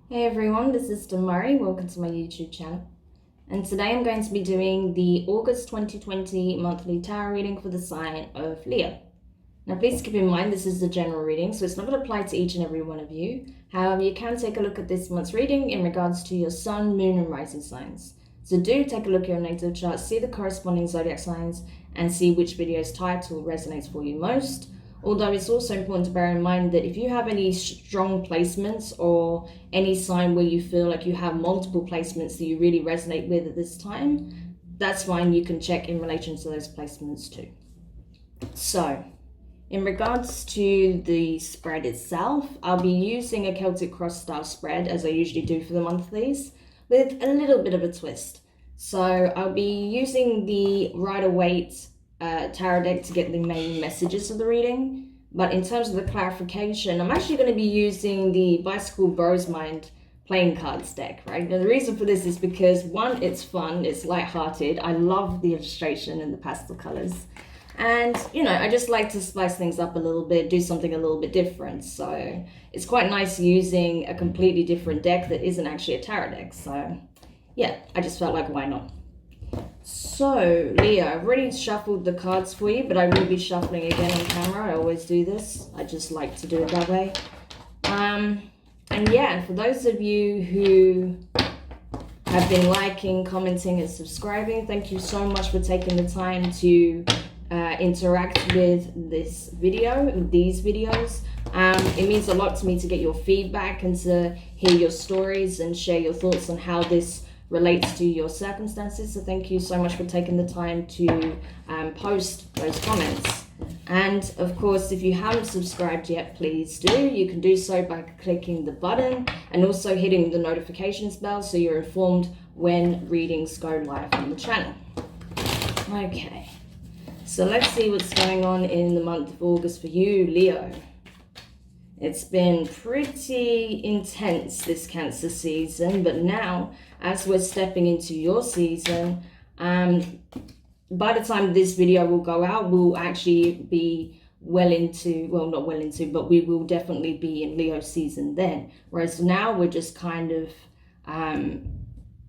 Hey everyone, this is Demari. Welcome to my YouTube channel. And today I'm going to be doing the August 2020 monthly tarot reading for the sign of Leo. Now please keep in mind this is the general reading, so it's not going to apply to each and every one of you. However, you can take a look at this month's reading in regards to your sun, moon and rising signs. So do take a look at your natal chart, see the corresponding zodiac signs and see which video's title resonates for you most. Although it's also important to bear in mind that if you have any strong placements or any sign where you feel like you have multiple placements that you really resonate with at this time, that's fine. You can check in relation to those placements too. So in regards to the spread itself, I'll be using a Celtic Cross style spread as I usually do for the monthlies with a little bit of a twist. So I'll be using the Rider-Waite tarot deck to get the main messages of the reading, but in terms of the clarification, I'm actually going to be using the Bicycle Bros Mind playing cards deck, right? Now the reason for this is because one, it's fun, it's light-hearted, I love the illustration and the pastel colors, and you know, I just like to spice things up a little bit, do something a little bit different. So it's quite nice using a completely different deck that isn't actually a tarot deck. So yeah, I just felt like why not. So Leo, I've already shuffled the cards for you, but I will be shuffling again on camera. I always do this. I just like to do it that way. And yeah, for those of you who have been liking, commenting and subscribing, thank you so much for taking the time to interact with this video, with these videos. It means a lot to me to get your feedback and to hear your stories and share your thoughts on how this relates to your circumstances. So thank you so much for taking the time to post those comments. And of course, if you haven't subscribed yet, please do. You can do so by clicking the button and also hitting the notifications bell so you're informed when readings go live on the channel. Okay, so let's see what's going on in the month of August for you, Leo. It's been pretty intense this Cancer season, but now as we're stepping into your season, by the time this video will go out, we'll actually be well into, well, not well into, but we will definitely be in Leo season then. Whereas now we're just kind of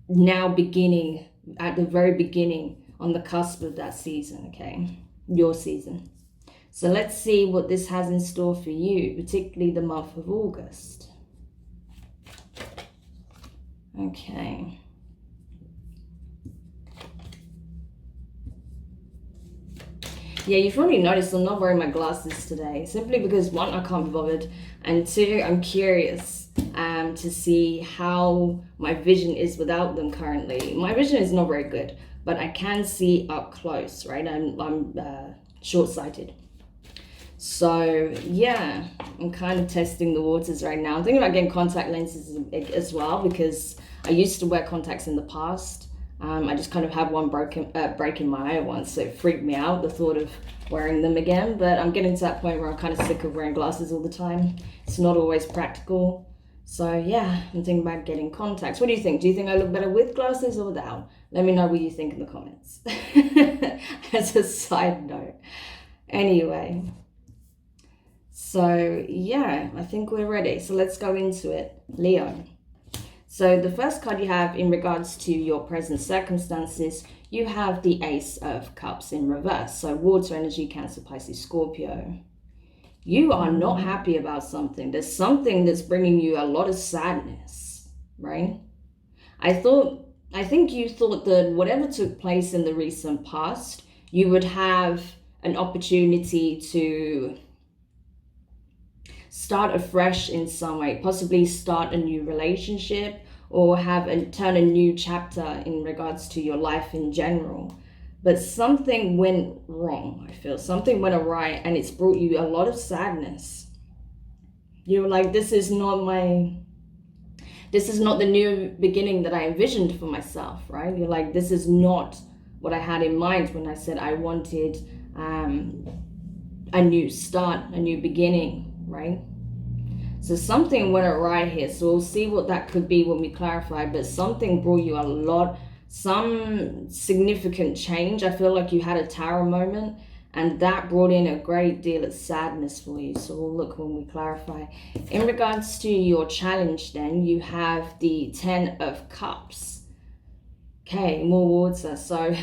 now beginning, at the very beginning, on the cusp of that season, okay? Your season. So let's see what this has in store for you, particularly the month of August. Okay. Yeah, you've probably noticed I'm not wearing my glasses today, simply because one, I can't be bothered, and two, I'm curious to see how my vision is without them currently. My vision is not very good, but I can see up close, right? I'm short-sighted. So yeah, I'm kind of testing the waters right now. I'm thinking about getting contact lenses as well, because I used to wear contacts in the past. I just kind of had one break in my eye once, so it freaked me out, the thought of wearing them again. But I'm getting to that point where I'm kind of sick of wearing glasses all the time. It's not always practical. So yeah, I'm thinking about getting contacts. What do you think? Do you think I look better with glasses or without? Let me know what you think in the comments. As a side note. Anyway. So yeah, I think we're ready. So let's go into it. Leo. So the first card you have in regards to your present circumstances, you have the Ace of Cups in reverse. So water energy, Cancer, Pisces, Scorpio. You are not happy about something. There's something that's bringing you a lot of sadness, right? I think you thought that whatever took place in the recent past, you would have an opportunity to start afresh in some way, possibly start a new relationship or turn a new chapter in regards to your life in general. But something went wrong, I feel. Something went awry and it's brought you a lot of sadness. You're like, this is not the new beginning that I envisioned for myself, right? You're like, this is not what I had in mind when I said I wanted a new start, a new beginning, right? So something went awry here. So we'll see what that could be when we clarify, but something brought you some significant change. I feel like you had a tower moment And that brought in a great deal of sadness for you. So we'll look when we clarify. In regards to your challenge then, you have the 10 of Cups. Okay, more water. So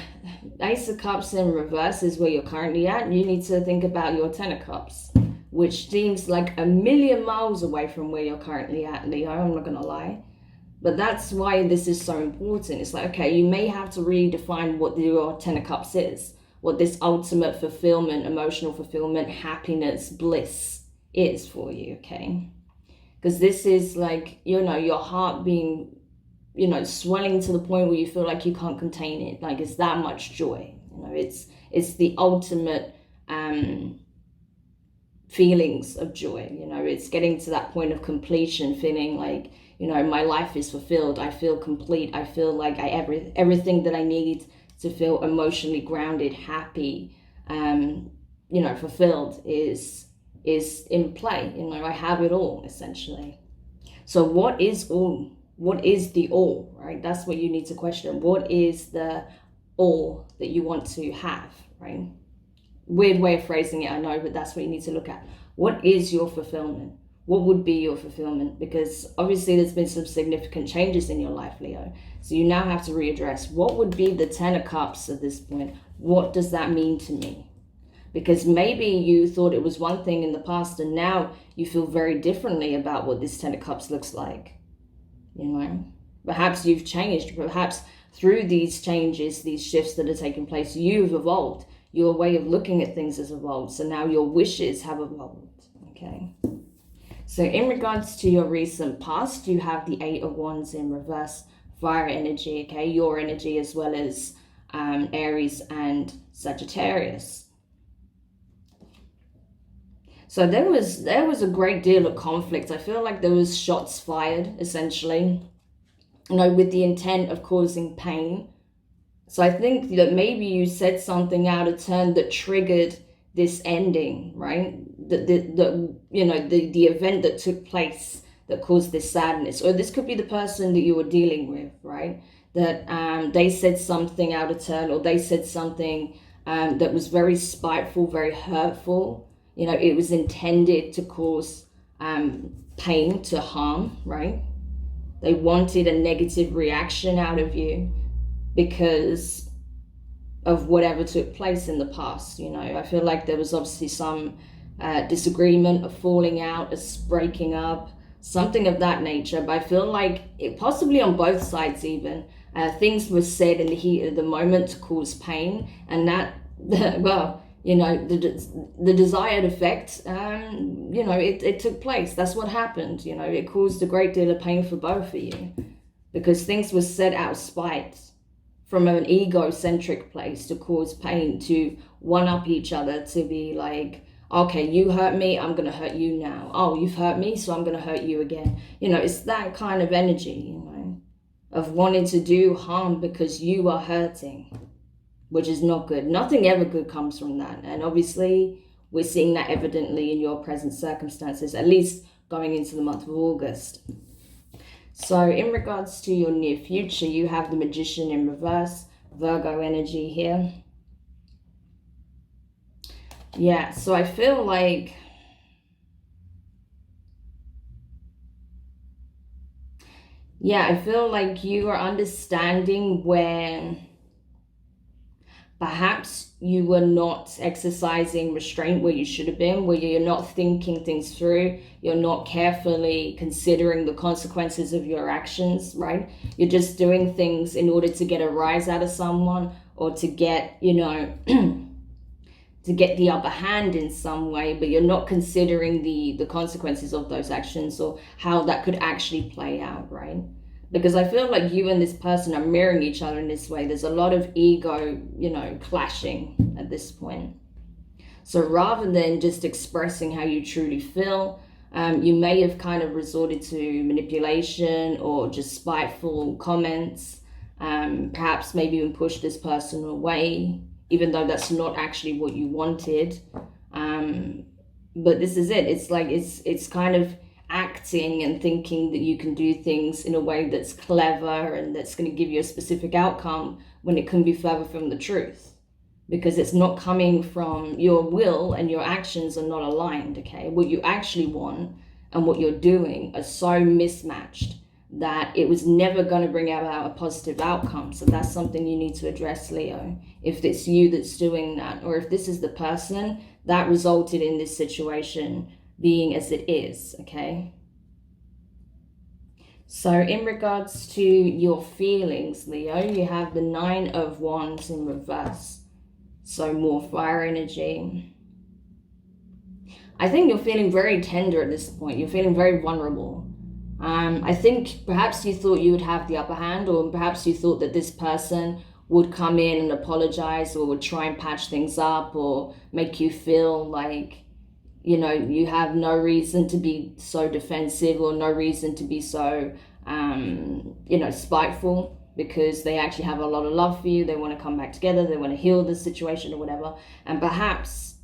Ace of Cups in reverse is where you're currently at. You need to think about your 10 of Cups, which seems like a million miles away from where you're currently at, Leo. I'm not going to lie. But that's why this is so important. It's like, okay, you may have to redefine what your 10 of Cups is, what this ultimate fulfillment, emotional fulfillment, happiness, bliss is for you, okay? Because this is like, you know, your heart being, you know, swelling to the point where you feel like you can't contain it. Like it's that much joy. You know, it's the ultimate feelings of joy. You know, it's getting to that point of completion, feeling like, you know, my life is fulfilled. I feel complete. I feel like everything that I need to feel emotionally grounded, happy, you know, fulfilled is in play. You know, I have it all essentially. So what is all? What is the all, right? That's what you need to question. What is the all that you want to have, right? Weird way of phrasing it, I know, but that's what you need to look at. What is your fulfillment? What would be your fulfillment? Because obviously there's been some significant changes in your life, Leo. So you now have to readdress what would be the 10 of Cups at this point. What does that mean to me? Because maybe you thought it was one thing in the past and now you feel very differently about what this 10 of Cups looks like. You know, perhaps you've changed. Perhaps through these changes, these shifts that are taking place, you've evolved. Your way of looking at things has evolved. So now your wishes have evolved. Okay. So in regards to your recent past, you have the 8 of Wands in reverse, fire energy. Okay, your energy as well as Aries and Sagittarius. So there was a great deal of conflict. I feel like there was shots fired, essentially, you know, with the intent of causing pain. So I think that maybe you said something out of turn that triggered this ending, right? The you know, the event that took place that caused this sadness. Or this could be the person that you were dealing with, right? That they said something out of turn, or they said something that was very spiteful, very hurtful. You know, it was intended to cause pain, to harm, right? They wanted a negative reaction out of you because of whatever took place in the past. You know, I feel like there was obviously some disagreement, a falling out, a breaking up, something of that nature. But I feel like it possibly on both sides even, things were said in the heat of the moment to cause pain, and that, well, you know, the desired effect, you know, it took place. That's what happened. You know, it caused a great deal of pain for both of you because things were said out of spite from an egocentric place to cause pain, to one-up each other, to be like, okay, you hurt me, I'm going to hurt you now. Oh, you've hurt me, so I'm going to hurt you again. You know, it's that kind of energy, you know, of wanting to do harm because you are hurting, which is not good. Nothing ever good comes from that. And obviously, we're seeing that evidently in your present circumstances, at least going into the month of August. So in regards to your near future, you have the Magician in reverse, Virgo energy here. Yeah, so I feel like you are understanding where perhaps you were not exercising restraint where you should have been, where you're not thinking things through, you're not carefully considering the consequences of your actions, right? You're just doing things in order to get a rise out of someone, or to get, you know, to get the upper hand in some way, but you're not considering the consequences of those actions or how that could actually play out, right? Because I feel like you and this person are mirroring each other in this way. There's a lot of ego, you know, clashing at this point. So rather than just expressing how you truly feel, you may have kind of resorted to manipulation or just spiteful comments. Perhaps maybe even pushed this person away, even though that's not actually what you wanted. But this is it. It's like it's kind of acting and thinking that you can do things in a way that's clever and that's going to give you a specific outcome when it can be further from the truth. because it's not coming from your will, and your actions are not aligned, okay? What you actually want and what you're doing are so mismatched that it was never going to bring about a positive outcome. So that's something you need to address, Leo, if it's you that's doing that, or if this is the person that resulted in this situation being as it is, okay? So in regards to your feelings, Leo, you have the 9 of Wands in reverse. So more fire energy. I think you're feeling very tender at this point. You're feeling very vulnerable. I think perhaps you thought you would have the upper hand, or perhaps you thought that this person would come in and apologize, or would try and patch things up, or make you feel like, you know, you have no reason to be so defensive, or no reason to be so, you know, spiteful, because they actually have a lot of love for you. They want to come back together. They want to heal the situation or whatever. And perhaps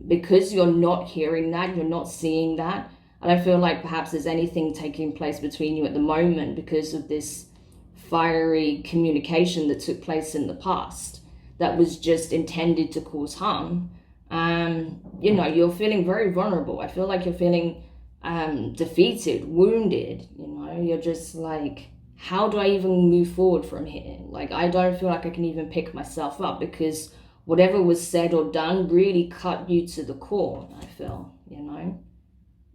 because you're not hearing that, you're not seeing that, I don't feel like perhaps there's anything taking place between you at the moment because of this fiery communication that took place in the past that was just intended to cause harm. You know, you're feeling very vulnerable. I feel like you're feeling defeated, wounded. You know, you're just like, how do I even move forward from here? Like, I don't feel like I can even pick myself up, because whatever was said or done really cut you to the core, I feel, you know,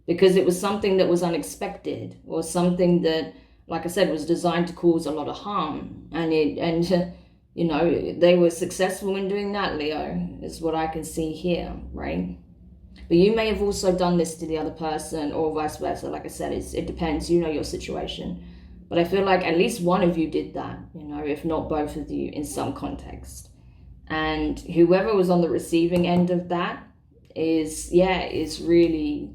because it was something that was unexpected, or something that, like I said, was designed to cause a lot of harm. And you know, they were successful in doing that, Leo, is what I can see here, right? But you may have also done this to the other person, or vice versa. Like I said, it depends, you know, your situation. But I feel like at least one of you did that, you know, if not both of you in some context. And whoever was on the receiving end of that is really,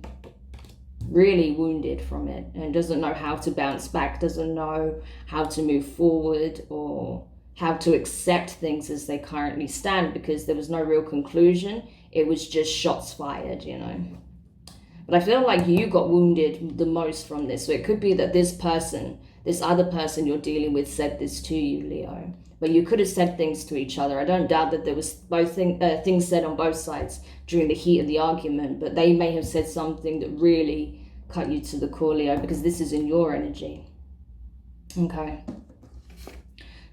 really wounded from it, and doesn't know how to bounce back, doesn't know how to move forward, or how to accept things as they currently stand, because there was no real conclusion. It was just shots fired, you know. But I feel like you got wounded the most from this. So it could be that this other person you're dealing with said this to you, Leo. But you could have said things to each other. I don't doubt that there was both things said on both sides during the heat of the argument, but they may have said something that really cut you to the core, Leo, because this is in your energy. Okay.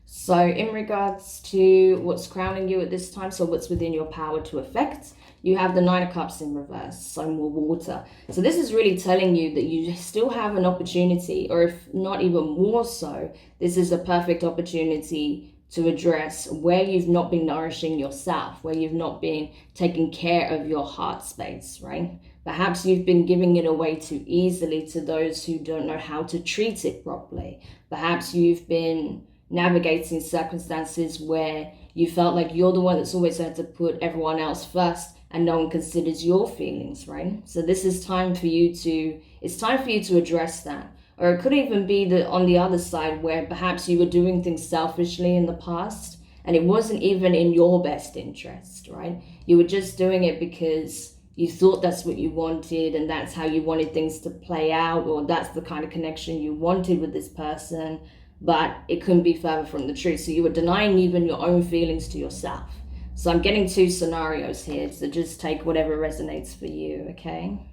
So in regards to what's crowning you at this time, so what's within your power to affect, you have the 9 of Cups in reverse, so more water. So this is really telling you that you still have an opportunity, or if not even more so, this is a perfect opportunity to address where you've not been nourishing yourself, where you've not been taking care of your heart space, right? Perhaps you've been giving it away too easily to those who don't know how to treat it properly. Perhaps you've been navigating circumstances where you felt like you're the one that's always had to put everyone else first, and no one considers your feelings, right? So this is time for you to, it's time for you to address that. Or it could even be that on the other side, where perhaps you were doing things selfishly in the past, and it wasn't even in your best interest, right? You were just doing it because you thought that's what you wanted, and that's how you wanted things to play out, or that's the kind of connection you wanted with this person, but it couldn't be further from the truth. So you were denying even your own feelings to yourself. So I'm getting 2 scenarios here, so just take whatever resonates for you, okay?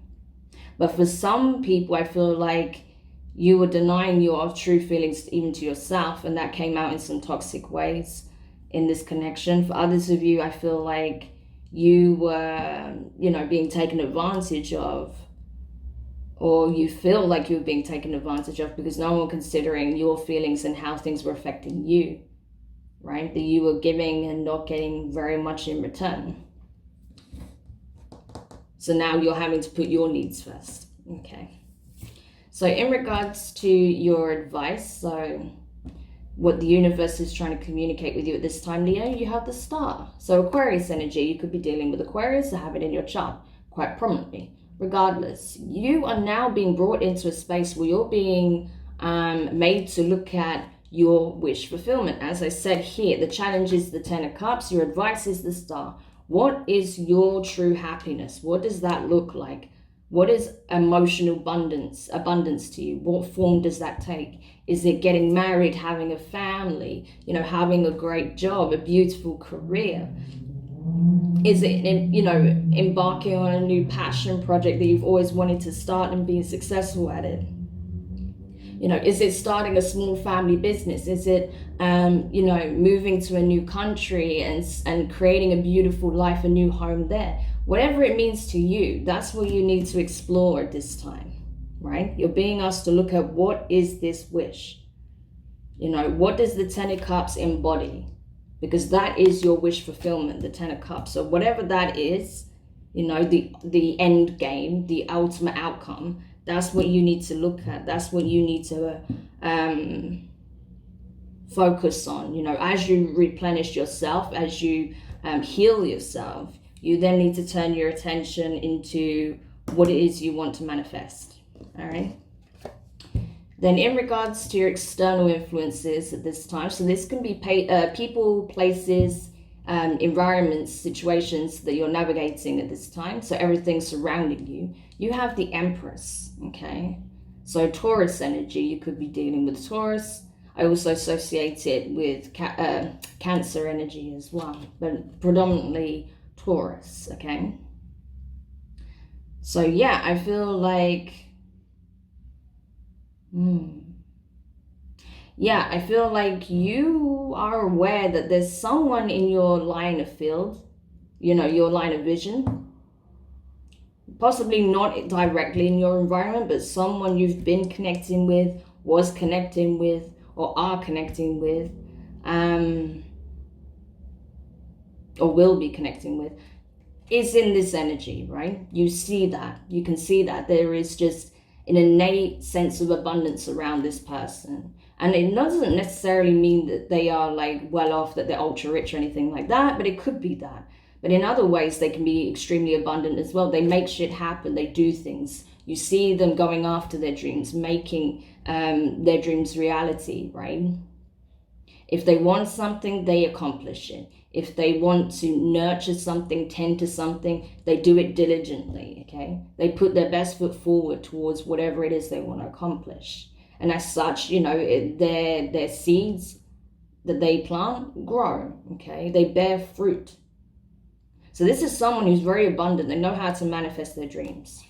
But for some people, I feel like you were denying your true feelings even to yourself, and that came out in some toxic ways in this connection. For others of you, I feel like you were, you know, being taken advantage of, or you feel like you were being taken advantage of because no one considering your feelings and how things were affecting you, right? That you were giving and not getting very much in return. So now you're having to put your needs first, okay? So in regards to your advice, so what the universe is trying to communicate with you at this time, Leo, you have the Star. So Aquarius energy, you could be dealing with Aquarius or have it in your chart quite prominently. Regardless, you are now being brought into a space where you're being made to look at your wish fulfillment. As I said here, the challenge is the 10 of Cups, your advice is the Star. What is your true happiness? What does that look like? What is emotional abundance to you? What form does that take? Is it getting married, having a family, having a great job, a beautiful career? Is it, embarking on a new passion project that you've always wanted to start and being successful at it? Is it starting a small family business? Is it, moving to a new country and creating a beautiful life, a new home there? Whatever it means to you, that's what you need to explore at this time, right? You're being asked to look at, what is this wish? What does the Ten of Cups embody? Because that is your wish fulfillment, the Ten of Cups. So whatever that is, the end game, the ultimate outcome, that's what you need to look at. That's what you need to focus on. As you replenish yourself, as you heal yourself, you then need to turn your attention into what it is you want to manifest. All right. Then in regards to your external influences at this time, so this can be people, places, environments, situations that you're navigating at this time. So everything surrounding you. You have the Empress, okay? So Taurus energy, you could be dealing with Taurus. I also associate it with Cancer energy as well, but predominantly Taurus, okay? So yeah, I feel like, yeah, I feel like you are aware that there's someone in your line of field, your line of vision, possibly not directly in your environment, but someone you've been connecting with, was connecting with, or are connecting with, or will be connecting with, is in this energy, right? You see that. You can see that there is just an innate sense of abundance around this person. And it doesn't necessarily mean that they are like well off, that they're ultra rich or anything like that, but it could be that. But in other ways, they can be extremely abundant as well. They make shit happen. They do things. You see them going after their dreams, making their dreams reality, right? If they want something, they accomplish it. If they want to nurture something, tend to something, they do it diligently, okay? They put their best foot forward towards whatever it is they want to accomplish. And as such, their seeds that they plant grow, okay? They bear fruit. So this is someone who's very abundant. They know how to manifest their dreams.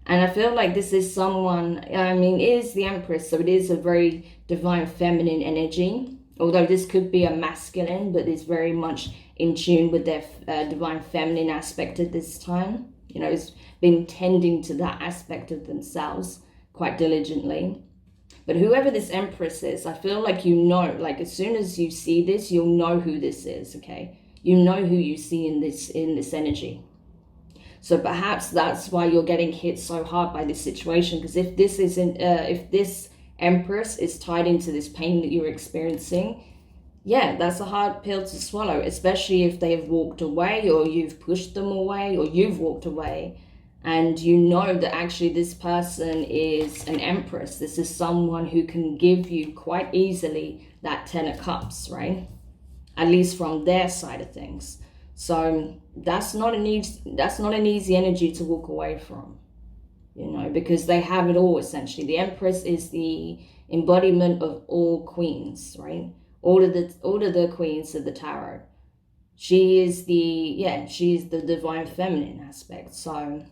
And I feel like this is someone, it is the Empress, so it is a very divine feminine energy. Although this could be a masculine, but it's very much in tune with their divine feminine aspect at this time. It's been tending to that aspect of themselves quite diligently. But whoever this Empress is, I feel like like as soon as you see this, you'll know who this is, okay? You know who you see in this energy. So perhaps that's why you're getting hit so hard by this situation, because if this Empress is tied into this pain that you're experiencing, yeah, that's a hard pill to swallow, especially if they have walked away, or you've pushed them away, or you've walked away, and you know that actually this person is an Empress. This is someone who can give you quite easily that Ten of Cups, right? At least from their side of things. So that's not an easy energy to walk away from, because they have it all essentially. The Empress is the embodiment of all queens, right? All of the queens of the tarot. She is the divine feminine aspect. So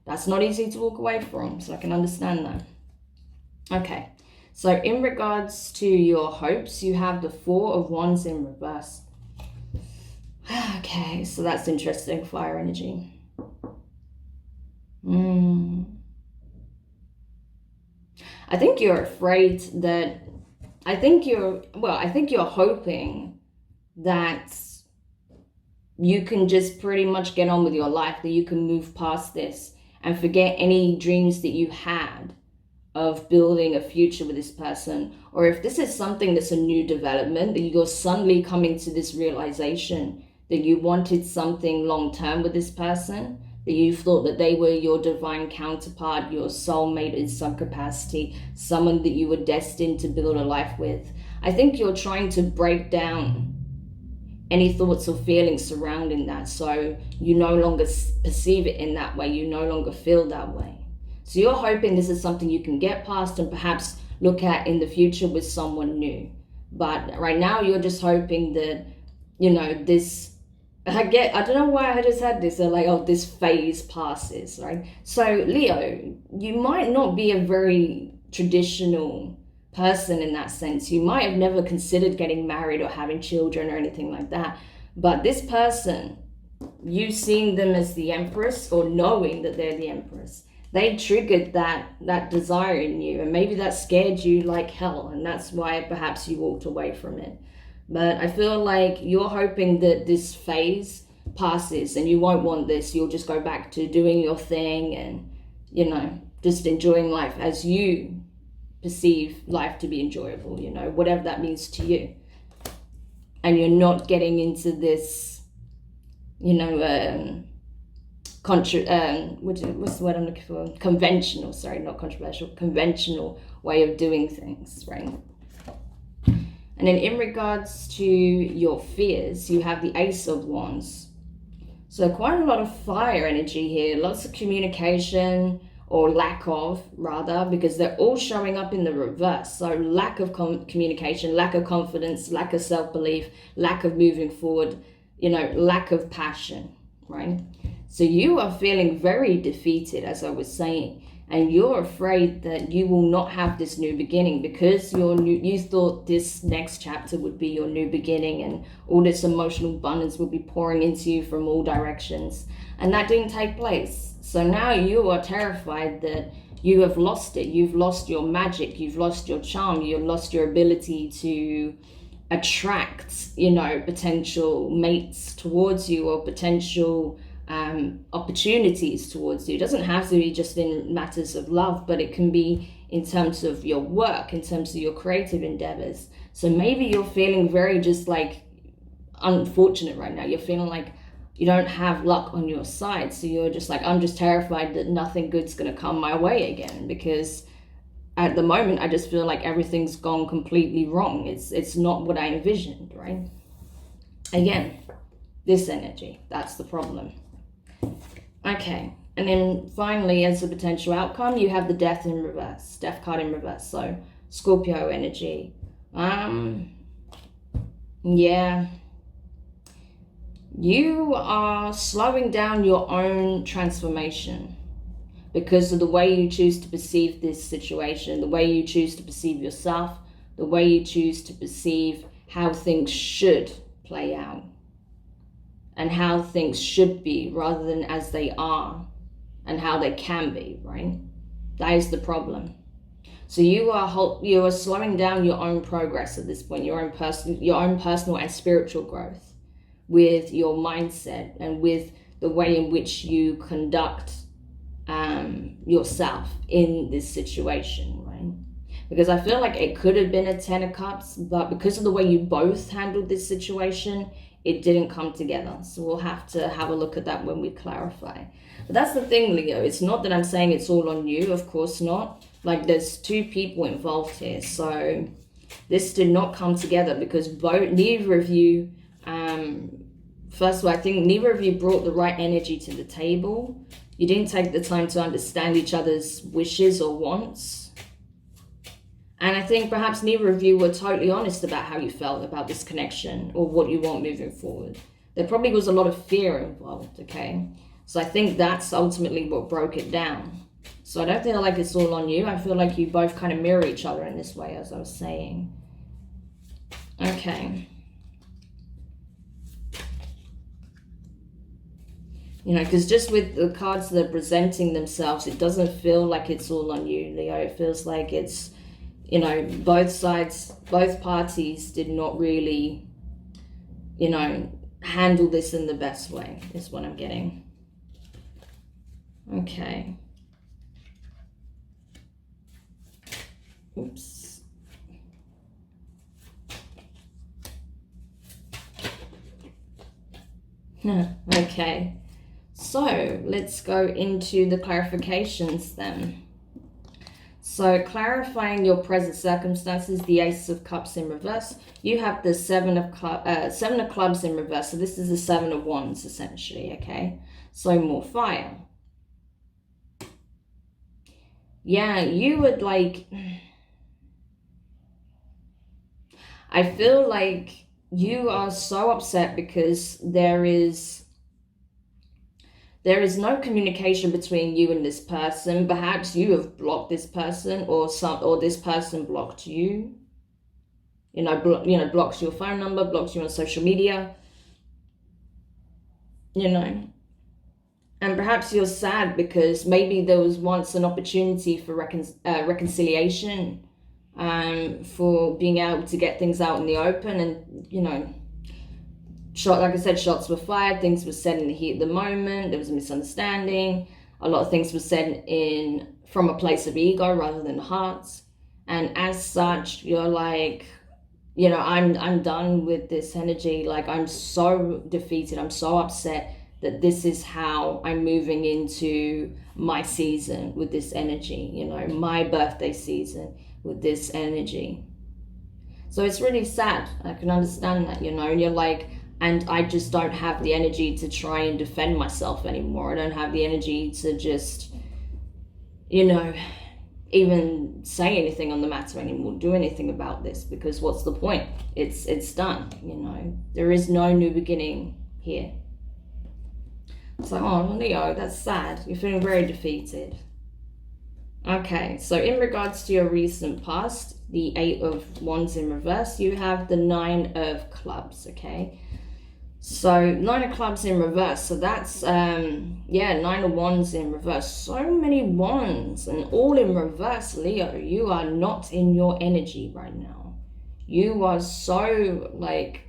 that's not easy to walk away from. So I can understand that. Okay. So in regards to your hopes, you have the Four of Wands in reverse. Okay, so that's interesting, fire energy. I think you're afraid that, I think you're hoping that you can just pretty much get on with your life, that you can move past this and forget any dreams that you had of building a future with this person. Or if this is something that's a new development, that you're suddenly coming to this realization that you wanted something long-term with this person, that you thought that they were your divine counterpart, your soulmate in some capacity, someone that you were destined to build a life with. I think you're trying to break down any thoughts or feelings surrounding that. So you no longer perceive it in that way. You no longer feel that way. So you're hoping this is something you can get past and perhaps look at in the future with someone new. But right now you're just hoping that, you know, this, I don't know why I just had this, like, oh, this phase passes, right? So Leo, you might not be a very traditional person in that sense. You might have never considered getting married or having children or anything like that. But this person, you seeing them as the Empress or knowing that they're the Empress, they triggered that desire in you, and maybe that scared you like hell, and that's why perhaps you walked away from it. But I feel like you're hoping that this phase passes and you won't want this. You'll just go back to doing your thing and, you know, just enjoying life as you perceive life to be enjoyable, you know, whatever that means to you. And you're not getting into this, you know, what's the word I'm looking for? Conventional, sorry, not controversial, conventional way of doing things, right? And then in regards to your fears, you have the Ace of Wands. So quite a lot of fire energy here, lots of communication, or lack of, rather, because they're all showing up in the reverse. So lack of communication, lack of confidence, lack of self-belief, lack of moving forward, you know, lack of passion, right? So you are feeling very defeated, as I was saying, and you're afraid that you will not have this new beginning because you thought this next chapter would be your new beginning and all this emotional abundance will be pouring into you from all directions. And that didn't take place. So now you are terrified that you have lost it. You've lost your magic. You've lost your charm. You've lost your ability to attract, you know, potential mates towards you or potential opportunities towards you. It doesn't have to be just in matters of love, but it can be in terms of your work, in terms of your creative endeavors. So maybe you're feeling very just like unfortunate right now. You're feeling like you don't have luck on your side. So you're just like, I'm just terrified that nothing good's going to come my way again, because at the moment I just feel like everything's gone completely wrong. It's not what I envisioned, right? Again, this energy, that's the problem. Okay, and then finally, as a potential outcome, you have the Death in reverse, Death card in reverse. So Scorpio energy. Yeah, you are slowing down your own transformation because of the way you choose to perceive this situation, the way you choose to perceive yourself, the way you choose to perceive how things should play out and how things should be rather than as they are and how they can be, right? That is the problem. So you are slowing down your own progress at this point, your own personal and spiritual growth with your mindset and with the way in which you conduct yourself in this situation, right? Because I feel like it could have been a 10 of Cups, but because of the way you both handled this situation, it didn't come together. So we'll have to have a look at that when we clarify. But that's the thing, Leo. It's not that I'm saying it's all on you. Of course not. Like, there's two people involved here. So this did not come together because neither of you, first of all, I think neither of you brought the right energy to the table. You didn't take the time to understand each other's wishes or wants. And I think perhaps neither of you were totally honest about how you felt about this connection or what you want moving forward. There probably was a lot of fear involved, okay? So I think that's ultimately what broke it down. So I don't feel like it's all on you. I feel like you both kind of mirror each other in this way, as I was saying. Okay. You know, because just with the cards that are presenting themselves, it doesn't feel like it's all on you, Leo. It feels like it's, you know, both sides, both parties did not really, you know, handle this in the best way, is what I'm getting. Okay. Oops. Okay. So let's go into the clarifications then. So clarifying your present circumstances, the Ace of Cups in reverse. You have the Seven of Clubs in reverse. So this is the Seven of Wands essentially, okay? So more fire. Yeah, you would like... I feel like you are so upset because there is no communication between you and this person. Perhaps you have blocked this person, or this person blocked you. Blocks your phone number, blocks you on social media. And perhaps you're sad because maybe there was once an opportunity for reconciliation, for being able to get things out in the open, and like I said, shots were fired, things were said in the heat of the moment, there was a misunderstanding, a lot of things were said from a place of ego rather than hearts, and as such, you're like, I'm done with this energy. Like, I'm so defeated, I'm so upset that this is how I'm moving into my season with this energy, my birthday season with this energy. So it's really sad. I can understand that, and you're like, and I just don't have the energy to try and defend myself anymore. I don't have the energy to just, even say anything on the matter anymore, do anything about this, because what's the point? It's done, There is no new beginning here. It's like, oh, Leo, that's sad. You're feeling very defeated. Okay, so in regards to your recent past, the Eight of Wands in reverse, you have the Nine of Clubs, okay? So Nine of Clubs in reverse, so that's Nine of Wands in reverse. So many wands and all in reverse, Leo. You are not in your energy right now. You are so like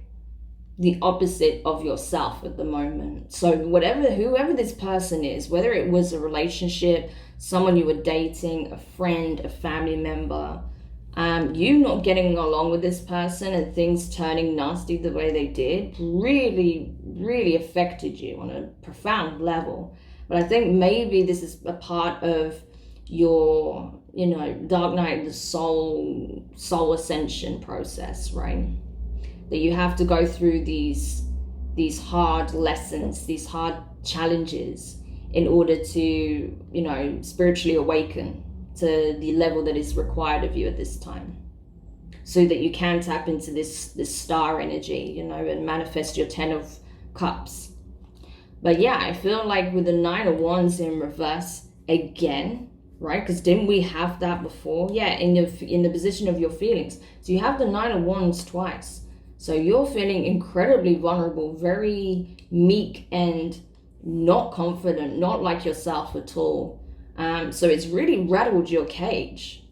the opposite of yourself at the moment. So whoever this person is, whether it was a relationship, someone you were dating, a friend, a family member, you not getting along with this person and things turning nasty the way they did really, really affected you on a profound level. But I think maybe this is a part of your, dark night of the soul ascension process, right? That you have to go through these hard lessons, these hard challenges in order to, spiritually awaken to the level that is required of you at this time, so that you can tap into this star energy, and manifest your 10 of Cups. But yeah, I feel like with the Nine of Wands in reverse again, right? Because didn't we have that before? Yeah, in the position of your feelings. So you have the Nine of Wands twice. So you're feeling incredibly vulnerable, very meek and not confident, not like yourself at all. So it's really rattled your cage.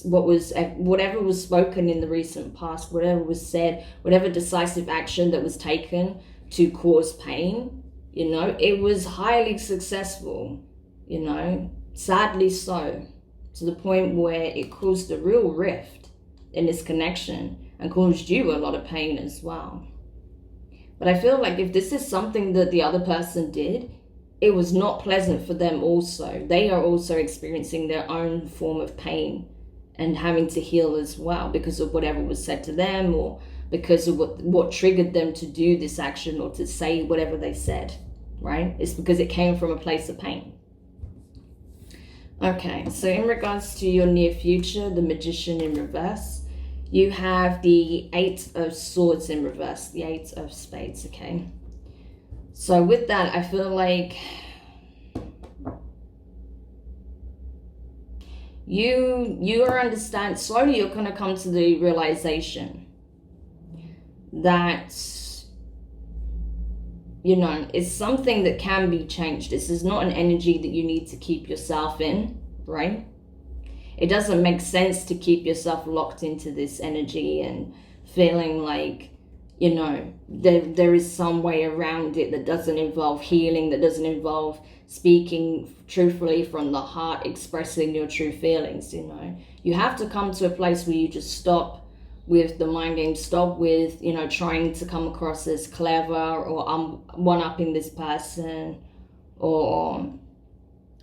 Whatever was spoken in the recent past, whatever was said, whatever decisive action that was taken to cause pain, it was highly successful, sadly so, to the point where it caused a real rift in this connection and caused you a lot of pain as well. But I feel like if this is something that the other person did, it was not pleasant for them also. They are also experiencing their own form of pain and having to heal as well because of whatever was said to them, or because of what triggered them to do this action or to say whatever they said, right? It's because it came from a place of pain. Okay, so in regards to your near future, the Magician in reverse, you have the Eight of Swords in reverse, the Eight of Spades, okay? So with that, I feel like you are slowly you're going to come to the realization that, it's something that can be changed. This is not an energy that you need to keep yourself in, right? It doesn't make sense to keep yourself locked into this energy and feeling like, there is some way around it that doesn't involve healing, that doesn't involve speaking truthfully from the heart, expressing your true feelings, You have to come to a place where you just stop with the mind game, stop with, trying to come across as clever or one-upping this person or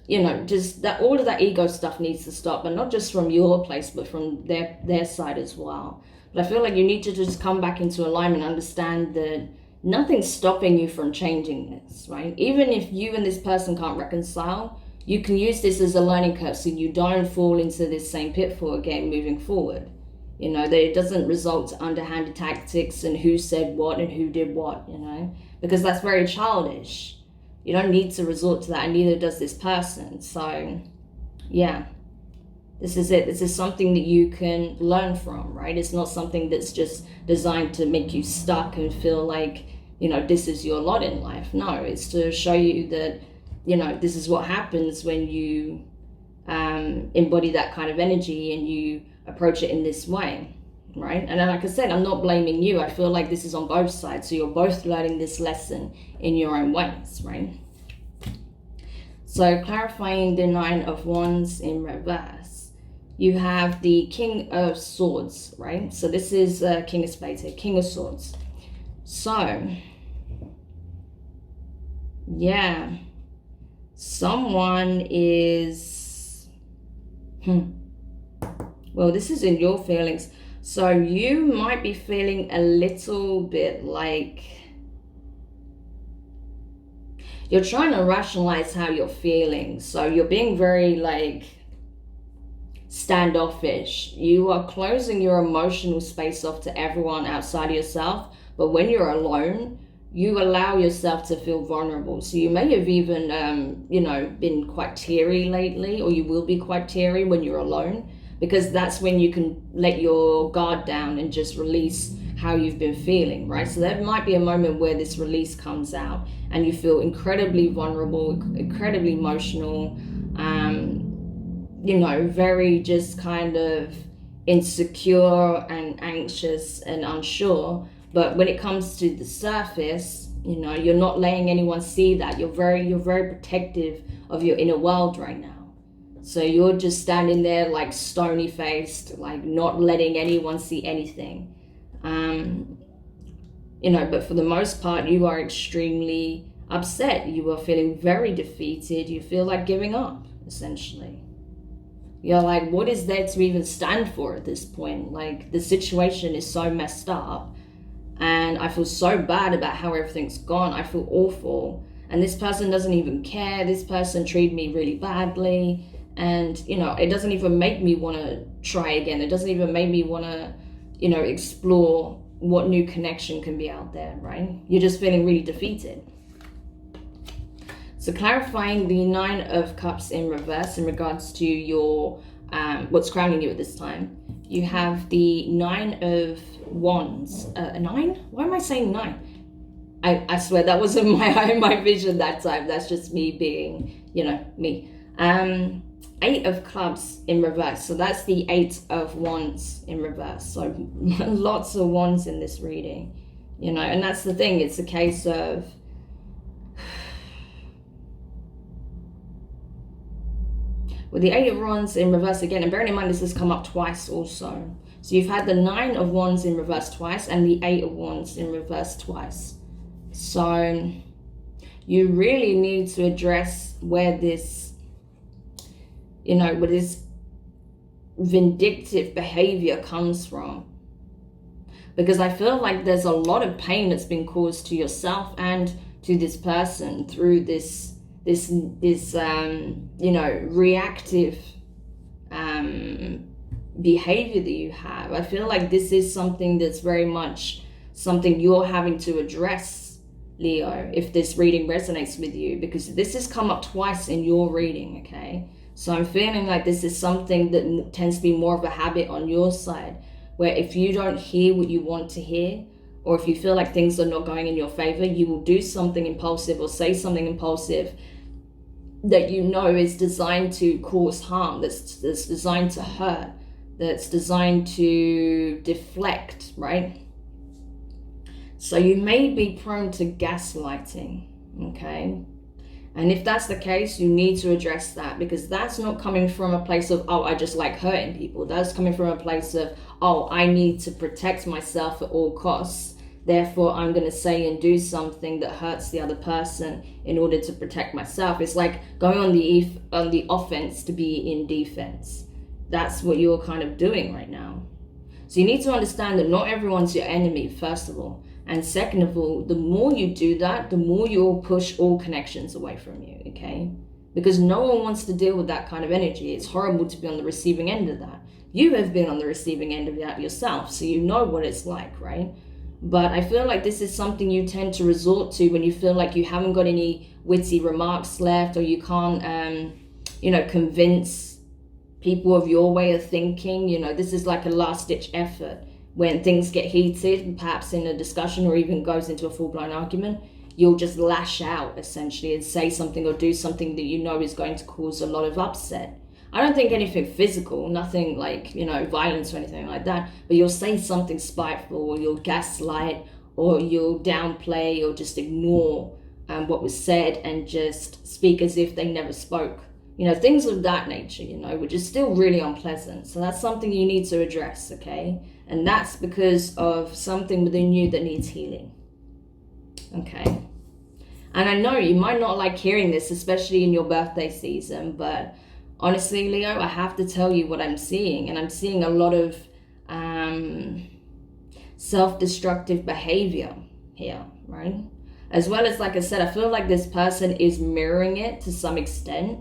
you know, just that all of that ego stuff needs to stop, and not just from your place, but from their side as well. But I feel like you need to just come back into alignment, understand that nothing's stopping you from changing this, right? Even if you and this person can't reconcile, you can use this as a learning curve so you don't fall into this same pitfall again moving forward. You know, that it doesn't result to underhanded tactics and who said what and who did what, you know, because that's very childish. You don't need to resort to that, and neither does this person. So, yeah, this is it. This is something that you can learn from, right? It's not something that's just designed to make you stuck and feel like, you know, this is your lot in life. No, it's to show you that, you know, this is what happens when you embody that kind of energy and you approach it in this way, right? And then, like I said, I'm not blaming you. I feel like this is on both sides. So you're both learning this lesson in your own ways, right? So clarifying the 9 of Wands in reverse, you have the King of Swords, right? So this is King of Spades here, King of Swords. So, yeah, someone is, well, this is in your feelings. So you might be feeling a little bit like you're trying to rationalize how you're feeling. So you're being very like standoffish. You are closing your emotional space off to everyone outside of yourself. But when you're alone, you allow yourself to feel vulnerable. So you may have even, you know, been quite teary lately, or you will be quite teary when you're alone, because that's when you can let your guard down and just release how you've been feeling, right? So there might be a moment where this release comes out and you feel incredibly vulnerable, incredibly emotional, you know, very just kind of insecure and anxious and unsure. But when it comes to the surface, you know, you're not letting anyone see that. You're very protective of your inner world right now. So you're just standing there like stony faced, like not letting anyone see anything. You know, but for the most part, you are extremely upset. You are feeling very defeated. You feel like giving up, essentially. You're like, what is there to even stand for at this point? Like, the situation is so messed up, and I feel so bad about how everything's gone. I feel awful. And this person doesn't even care. This person treated me really badly. And, you know, it doesn't even make me want to try again. It doesn't even make me want to, you know, explore what new connection can be out there, right? You're just feeling really defeated. So clarifying the 9 of Cups in reverse in regards to your, what's crowning you at this time. You have the 9 of Wands. 9? Why am I saying 9? I swear that wasn't my vision that time. That's just me being, you know, me. 8 of Clubs in reverse. So that's the 8 of Wands in reverse. So lots of wands in this reading, you know, and that's the thing. It's a case of with the 8 of Wands in reverse again, and bearing in mind this has come up twice also. So you've had the 9 of Wands in reverse twice and the 8 of Wands in reverse twice. So you really need to address where this, you know, where this vindictive behavior comes from. Because I feel like there's a lot of pain that's been caused to yourself and to this person through this you know, reactive behavior that you have. I feel like this is something that's very much something you're having to address, Leo, if this reading resonates with you, because this has come up twice in your reading, okay? So I'm feeling like this is something that tends to be more of a habit on your side, where if you don't hear what you want to hear, or if you feel like things are not going in your favor, you will do something impulsive or say something impulsive that you know is designed to cause harm, that's designed to hurt, that's designed to deflect, right? So you may be prone to gaslighting, okay? And if that's the case, you need to address that, because that's not coming from a place of, oh, I just like hurting people. That's coming from a place of, oh, I need to protect myself at all costs. therefore I'm going to say and do something that hurts the other person in order to protect myself. It's like going on the offense to be in defense. That's what you're kind of doing right now. So you need to understand that not everyone's your enemy, first of all. And second of all, the more you do that, the more you'll push all connections away from you, okay? Because no one wants to deal with that kind of energy. It's horrible to be on the receiving end of that. You have been on the receiving end of that yourself, so you know what it's like, right? But I feel like this is something you tend to resort to when you feel like you haven't got any witty remarks left, or you can't, convince people of your way of thinking. This is like a last-ditch effort. When things get heated, perhaps in a discussion or even goes into a full-blown argument, you'll just lash out essentially and say something or do something that you know is going to cause a lot of upset. I don't think anything physical, nothing like, violence or anything like that, but you'll say something spiteful, or you'll gaslight, or you'll downplay, or just ignore what was said and just speak as if they never spoke. Things of that nature, which is still really unpleasant. So that's something you need to address, okay? And that's because of something within you that needs healing, okay? And I know you might not like hearing this, especially in your birthday season, but honestly, Leo, I have to tell you what I'm seeing. And I'm seeing a lot of self-destructive behavior here, right? As well as, like I said, I feel like this person is mirroring it to some extent.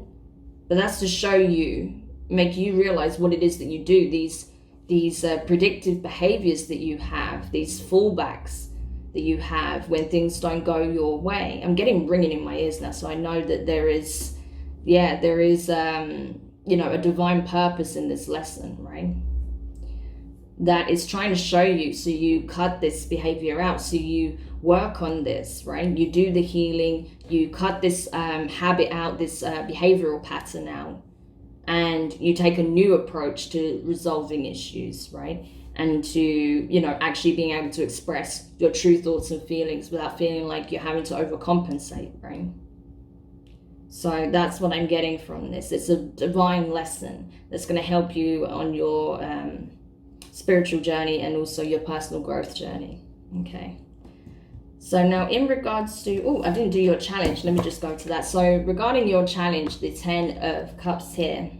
But that's to show you, make you realize what it is that you do. These predictive behaviors that you have, these fallbacks that you have when things don't go your way. I'm getting ringing in my ears now, so I know that there is a divine purpose in this lesson, right? That is trying to show you, so you cut this behavior out, so you work on this, right? You do the healing, you cut this habit out, this behavioral pattern out, and you take a new approach to resolving issues, right? And to, actually being able to express your true thoughts and feelings without feeling like you're having to overcompensate, right? So that's what I'm getting from this. It's a divine lesson that's going to help you on your spiritual journey and also your personal growth journey, okay? So now in regards to, I didn't do your challenge. Let me just go to that. So regarding your challenge, the 10 of Cups here,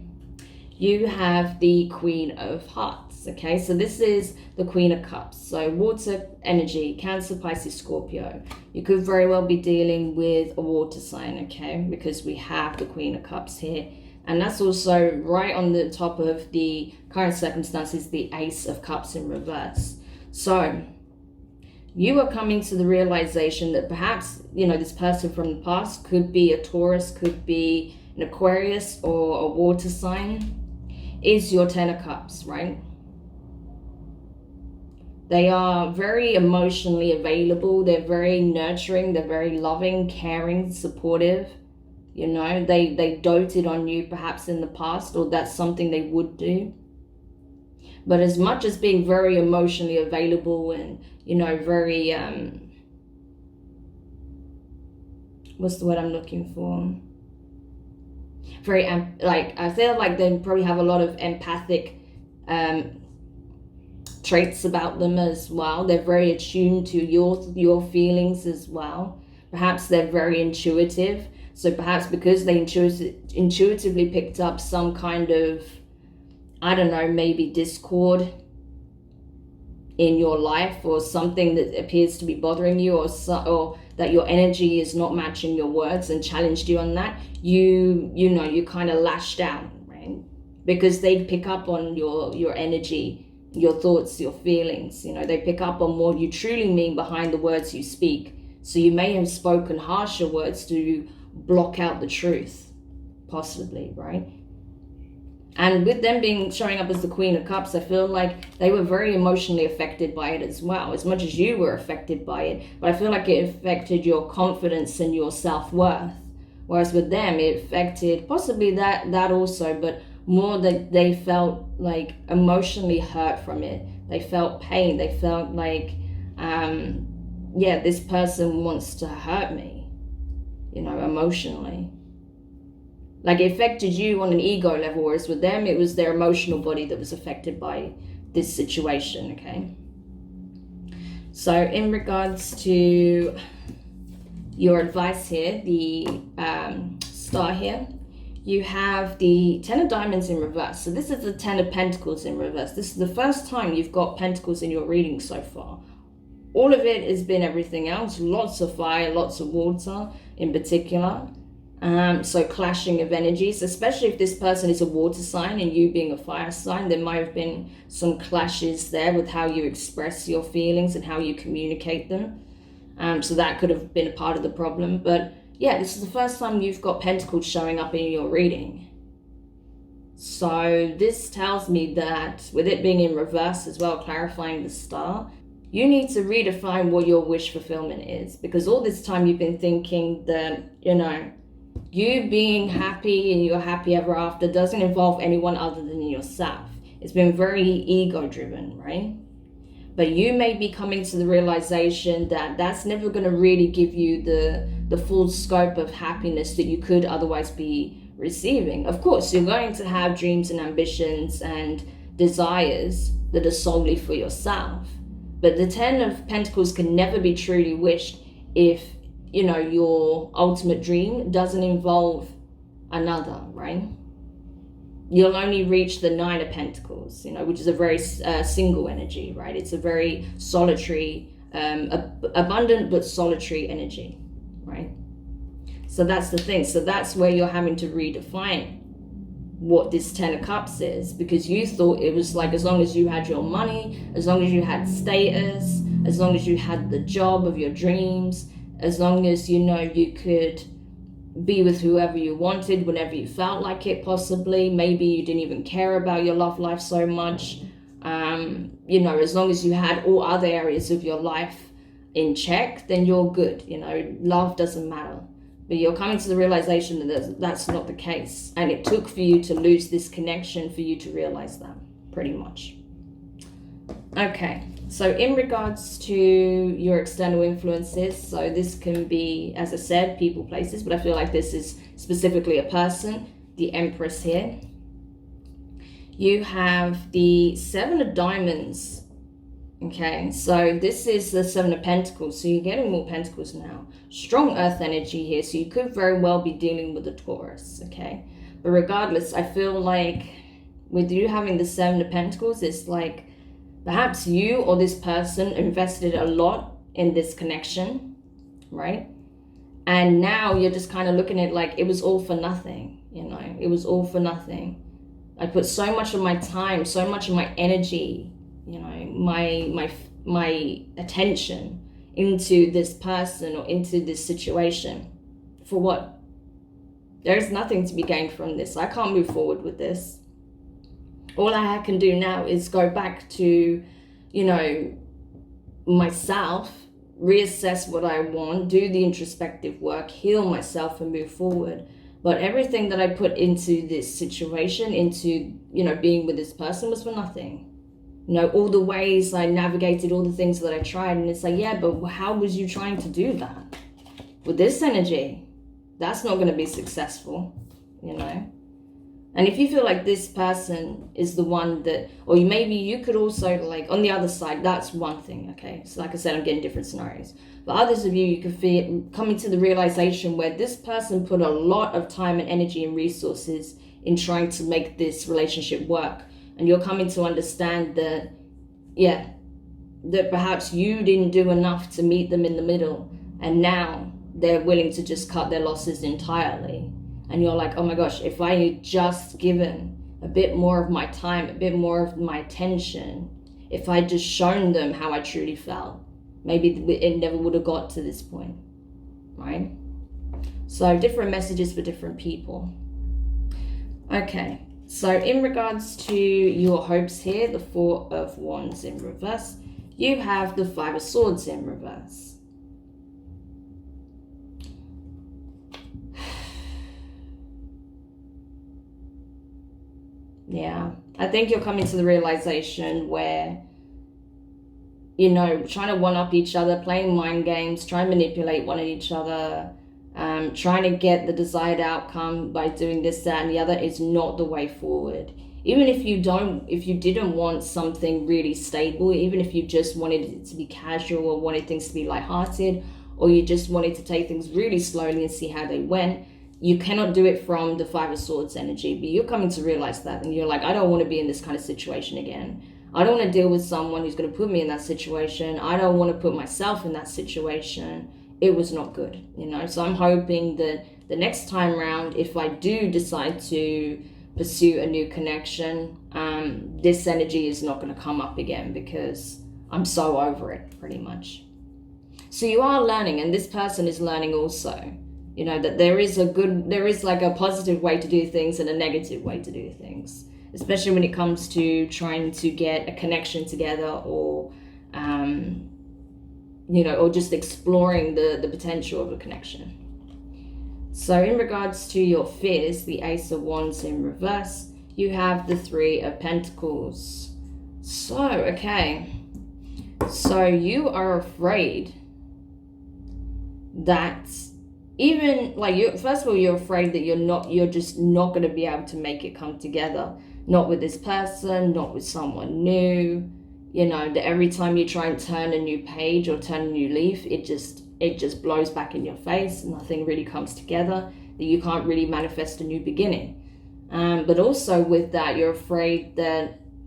you have the Queen of Hearts, okay? So this is the Queen of Cups. So water energy, Cancer, Pisces, Scorpio. You could very well be dealing with a water sign, okay? Because we have the Queen of Cups here. And that's also right on the top of the current circumstances, the Ace of Cups in reverse. So you are coming to the realization that perhaps, this person from the past could be a Taurus, could be an Aquarius or a water sign, is your 10 of Cups, right? They are very emotionally available. They're very nurturing. They're very loving, caring, supportive. They doted on you perhaps in the past, or that's something they would do. But as much as being very emotionally available and, very, what's the word I'm looking for? Very, I feel like they probably have a lot of empathic traits about them as well. They're very attuned to your feelings as well. Perhaps they're very intuitive. So perhaps because they intuitively picked up some kind of, maybe discord in your life, or something that appears to be bothering you, or that your energy is not matching your words, and challenged you on that, you kind of lashed out, right? Because they pick up on your energy, your thoughts, your feelings. They pick up on what you truly mean behind the words you speak. So you may have spoken harsher words to block out the truth, possibly, right? And with them showing up as the Queen of Cups, I feel like they were very emotionally affected by it as well, as much as you were affected by it. But I feel like it affected your confidence and your self-worth. Whereas with them, it affected possibly that also, but more that they felt like emotionally hurt from it. They felt pain. They felt like, this person wants to hurt me, emotionally. Like it affected you on an ego level, whereas with them, it was their emotional body that was affected by this situation, okay? So in regards to your advice here, the star here, you have the 10 of diamonds in reverse. So this is the 10 of pentacles in reverse. This is the first time you've got pentacles in your reading so far. All of it has been everything else, lots of fire, lots of water in particular. So clashing of energies, especially if this person is a water sign and you being a fire sign, there might have been some clashes there with how you express your feelings and how you communicate them. So that could have been a part of the problem. But yeah, this is the first time you've got pentacles showing up in your reading. So this tells me that with it being in reverse as well, clarifying the star, you need to redefine what your wish fulfillment is. Because all this time you've been thinking that, you know, you being happy and you're happy ever after doesn't involve anyone other than yourself. It's been very ego driven, right? But you may be coming to the realization that that's never going to really give you the full scope of happiness that you could otherwise be receiving. Of course, you're going to have dreams and ambitions and desires that are solely for yourself. But the 10 of Pentacles can never be truly wished if, you know, your ultimate dream doesn't involve another, right? You'll only reach the 9 of Pentacles, you know, which is a very single energy, right? It's a very solitary, abundant but solitary energy, right? So that's the thing. So that's where you're having to redefine what this 10 of Cups is, because you thought it was like as long as you had your money, as long as you had status, as long as you had the job of your dreams, as long as, you know, you could be with whoever you wanted whenever you felt like it, possibly. Maybe you didn't even care about your love life so much. You know, as long as you had all other areas of your life in check, then you're good. You know, love doesn't matter. But you're coming to the realization that that's not the case. And it took for you to lose this connection for you to realize that, pretty much. Okay, so in regards to your external influences, so this can be, as I said, people, places, but I feel like this is specifically a person, the Empress here. You have the 7 of Diamonds. Okay, so this is the 7 of Pentacles, so you're getting more Pentacles now. Strong earth energy here, so you could very well be dealing with a Taurus, okay? But regardless, I feel like with you having the 7 of Pentacles, it's like perhaps you or this person invested a lot in this connection, right? And now you're just kind of looking at it like it was all for nothing, you know? It was all for nothing. I put so much of my time, so much of my energy, you know, my attention into this person or into this situation. For what? There's nothing to be gained from this. I can't move forward with this. All I can do now is go back to, you know, myself, reassess what I want, do the introspective work, heal myself and move forward. But everything that I put into this situation, into, you know, being with this person was for nothing. You know, all the ways I navigated, all the things that I tried, and it's like, yeah, but how was you trying to do that? With this energy, that's not going to be successful, you know? And if you feel like this person is the one that, or maybe you could also, like, on the other side, that's one thing, okay? So like I said, I'm getting different scenarios. But others of you, you could feel coming to the realization where this person put a lot of time and energy and resources in trying to make this relationship work. And you're coming to understand that, yeah, that perhaps you didn't do enough to meet them in the middle. And now they're willing to just cut their losses entirely. And you're like, oh my gosh, if I had just given a bit more of my time, a bit more of my attention, if I just shown them how I truly felt, maybe it never would have got to this point, right? So different messages for different people. Okay. So in regards to your hopes here, the 4 of Wands in reverse, you have the 5 of Swords in reverse. Yeah, I think you're coming to the realization where, you know, trying to one-up each other, playing mind games, trying to manipulate one of each other, trying to get the desired outcome by doing this, that, and the other is not the way forward. Even if you didn't want something really stable, even if you just wanted it to be casual or wanted things to be lighthearted, or you just wanted to take things really slowly and see how they went, you cannot do it from the Five of Swords energy. But you're coming to realize that, and you're like, I don't want to be in this kind of situation again. I don't want to deal with someone who's going to put me in that situation. I don't want to put myself in that situation. It was not good, So I'm hoping that the next time around, if I do decide to pursue a new connection, this energy is not going to come up again, because I'm so over it, pretty much. So you are learning, and this person is learning also, that there is like a positive way to do things and a negative way to do things, especially when it comes to trying to get a connection together, or or just exploring the potential of a connection. So in regards to your fears, the Ace of Wands in reverse, you have the Three of Pentacles. So, okay. So you are afraid that even, like, first of all, you're afraid that you're just not going to be able to make it come together. Not with this person, not with someone new. That every time you try and turn a new page or turn a new leaf, it just blows back in your face. Nothing really comes together, that you can't really manifest a new beginning. But also with that, you're afraid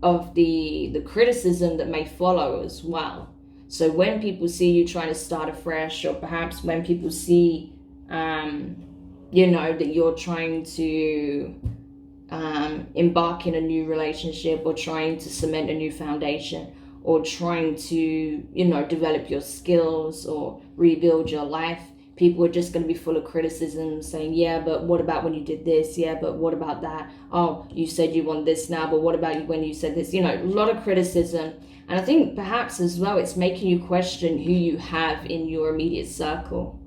of the criticism that may follow as well. So when people see you trying to start afresh, or perhaps when people see, that you're trying to embark in a new relationship, or trying to cement a new foundation, or trying to, develop your skills or rebuild your life, people are just going to be full of criticism, saying, yeah, but what about when you did this? Yeah, but what about that? Oh, you said you want this now, but what about when you said this? A lot of criticism. And I think perhaps as well, it's making you question who you have in your immediate circle.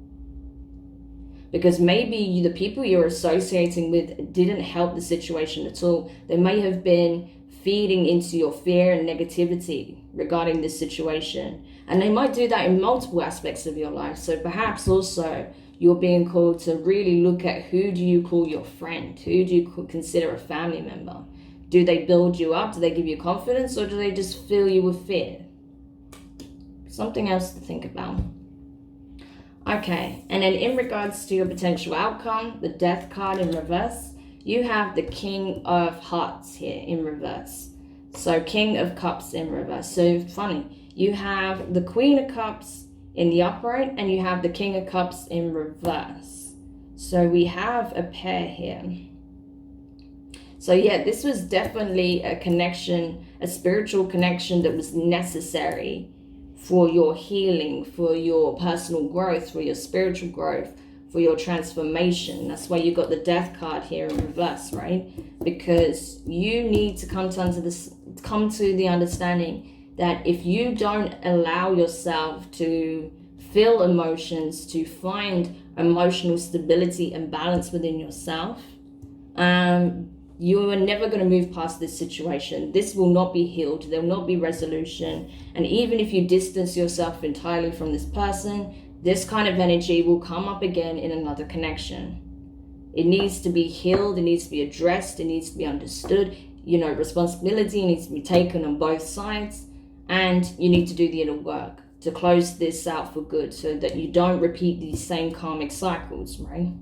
Because maybe the people you're associating with didn't help the situation at all. They may have been feeding into your fear and negativity regarding this situation. And they might do that in multiple aspects of your life. So perhaps also you're being called to really look at, who do you call your friend? Who do you consider a family member? Do they build you up? Do they give you confidence? Or do they just fill you with fear? Something else to think about. Okay, and then in regards to your potential outcome, the Death card in reverse, you have the King of Hearts here in reverse. So King of Cups in reverse. So funny, you have the Queen of Cups in the upright, and you have the King of Cups in reverse. So we have a pair here. So yeah, this was definitely a connection, a spiritual connection that was necessary for your healing, for your personal growth, for your spiritual growth, for your transformation. That's why you got the Death card here in reverse, right? Because you need to come to the understanding that if you don't allow yourself to feel emotions, to find emotional stability and balance within yourself, you are never going to move past this situation. This will not be healed. There will not be resolution. And even if you distance yourself entirely from this person, this kind of energy will come up again in another connection. It needs to be healed. It needs to be addressed. It needs to be understood. Responsibility needs to be taken on both sides. And you need to do the inner work to close this out for good, so that you don't repeat these same karmic cycles, right?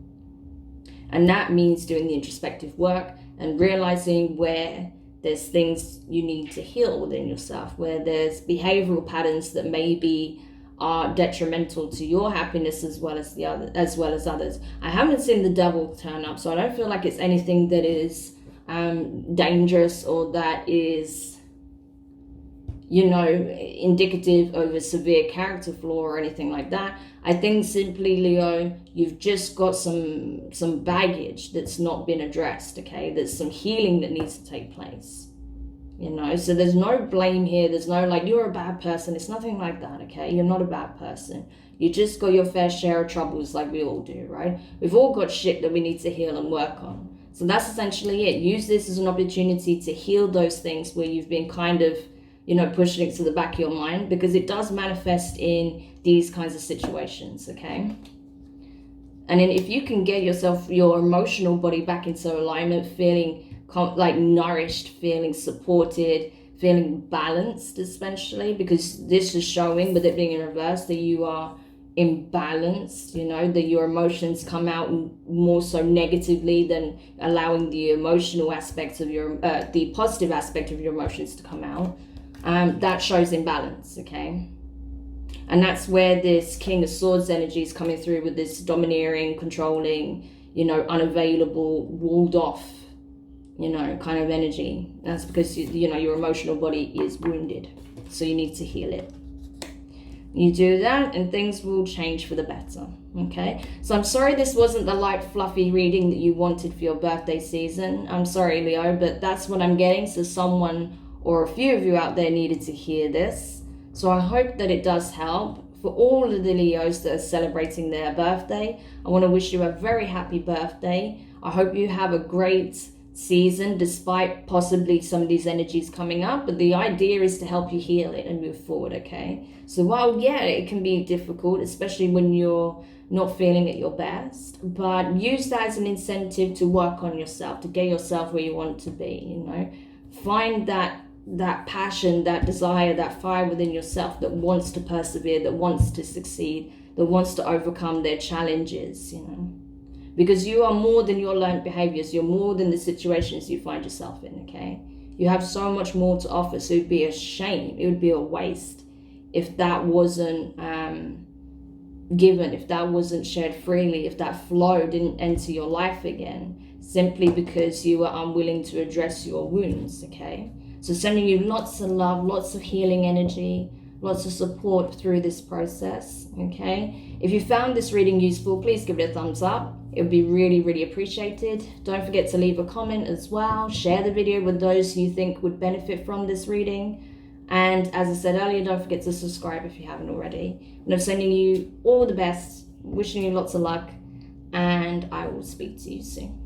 And that means doing the introspective work and realizing where there's things you need to heal within yourself, where there's behavioral patterns that maybe are detrimental to your happiness as well as others. I haven't seen the Devil turn up, so I don't feel like it's anything that is dangerous, or that is, indicative of a severe character flaw or anything like that. I think simply, Leo, you've just got some baggage that's not been addressed, okay? There's some healing that needs to take place, So there's no blame here. There's no, like, you're a bad person. It's nothing like that, okay? You're not a bad person. You just got your fair share of troubles, like we all do, right? We've all got shit that we need to heal and work on. So that's essentially it. Use this as an opportunity to heal those things where you've been kind of, pushing it to the back of your mind, because it does manifest in these kinds of situations, okay? And then if you can get your emotional body back into alignment, feeling like nourished, feeling supported, feeling balanced, especially because this is showing, with it being in reverse, that you are imbalanced, you know, that your emotions come out more so negatively than allowing the emotional aspects of your the positive aspect of your emotions to come out. That shows imbalance, okay? And that's where this King of Swords energy is coming through, with this domineering, controlling, you know, unavailable, walled off, you know, kind of energy. That's because, you know, your emotional body is wounded, so you need to heal it. You do that and things will change for the better, okay? So I'm sorry this wasn't the light, fluffy reading that you wanted for your birthday season. I'm sorry, Leo, but that's what I'm getting. So someone or a few of you out there needed to hear this. So I hope that it does help. For all of the Leos that are celebrating their birthday, I want to wish you a very happy birthday. I hope you have a great season despite possibly some of these energies coming up, but the idea is to help you heal it and move forward, okay? So while, yeah, it can be difficult, especially when you're not feeling at your best, but use that as an incentive to work on yourself, to get yourself where you want to be, you know? Find that passion, that desire, that fire within yourself that wants to persevere, that wants to succeed, that wants to overcome their challenges, you know? Because you are more than your learned behaviors. You're more than the situations you find yourself in, okay? You have so much more to offer, so it'd be a shame, it would be a waste if that wasn't given, if that wasn't shared freely, if that flow didn't enter your life again, simply because you were unwilling to address your wounds, okay? So sending you lots of love, lots of healing energy, lots of support through this process, okay? If you found this reading useful, please give it a thumbs up. It would be really, really appreciated. Don't forget to leave a comment as well. Share the video with those who you think would benefit from this reading. And as I said earlier, don't forget to subscribe if you haven't already. And I'm sending you all the best, wishing you lots of luck, and I will speak to you soon.